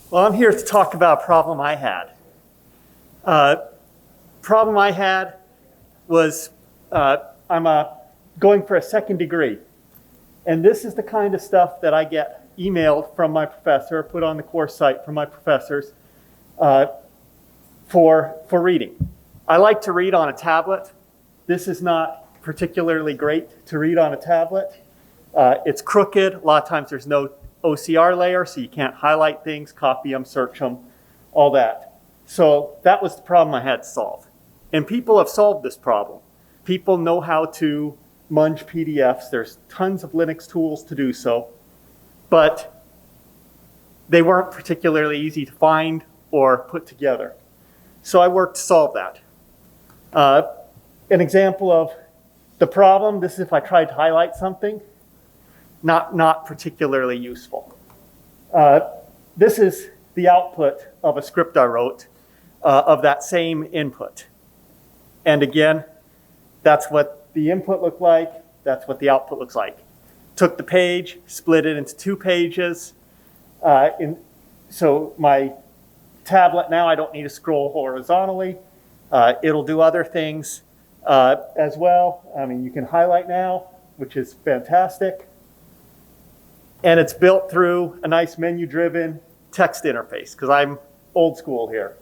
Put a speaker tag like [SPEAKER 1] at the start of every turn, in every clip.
[SPEAKER 1] Well, I'm here to talk about a problem I had. Problem I had was I'm going for a second degree. And this is the kind of stuff that I get emailed from my professor, put on the course site from my professors for reading. I like to read on a tablet. This is not particularly great to read on a tablet. It's crooked. A lot of times there's no OCR layer, so you can't highlight things, copy them, search them, all that. So that was the problem I had to solve. And people have solved this problem. People know how to munge PDFs. There's tons of Linux tools to do so, but they weren't particularly easy to find or put together. So I worked to solve that. An example of the problem, this is if I tried to highlight something, not particularly useful. This is the output of a script I wrote of that same input. And again, that's what the input looked like, that's what the output looks like. Took the page, split it into 2 pages. So my tablet now, I don't need to scroll horizontally. It'll do other things as well. I mean, you can highlight now, which is fantastic. And it's built through a nice menu-driven text interface, because I'm old school here.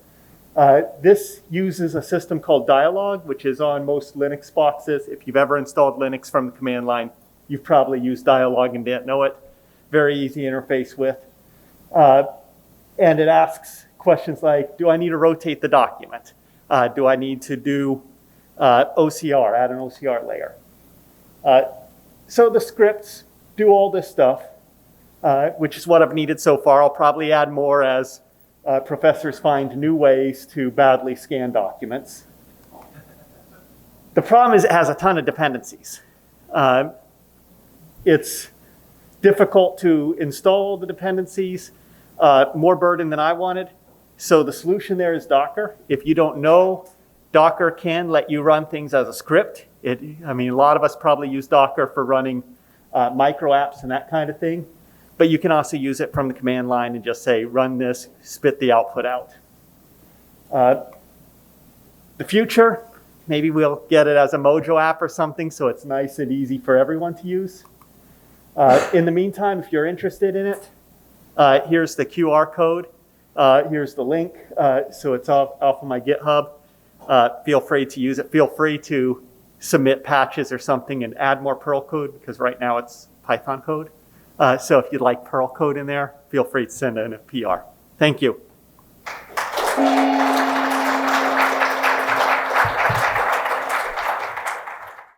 [SPEAKER 1] This uses a system called Dialog, which is on most Linux boxes. If you've ever installed Linux from the command line, you've probably used Dialog and didn't know it. Very easy interface with. And it asks questions like, do I need to rotate the document? Do I need to do OCR, add an OCR layer? So the scripts do all this stuff, which is what I've needed so far. I'll probably add more as professors find new ways to badly scan documents. The problem is it has a ton of dependencies. It's difficult to install the dependencies, more burden than I wanted. So the solution there is Docker. If you don't know, Docker can let you run things as a script. I mean, a lot of us probably use Docker for running micro apps and that kind of thing. But you can also use it from the command line and just say, run this, spit the output out. The future, maybe we'll get it as a Mojo app or something so it's nice and easy for everyone to use. In the meantime, if you're interested in it, here's the QR code. Here's the link. So it's off of my GitHub. Feel free to use it. Feel free to submit patches or something and add more Perl code, because right now it's Python code. So if you'd like Perl code in there, feel free to send in a PR. Thank you.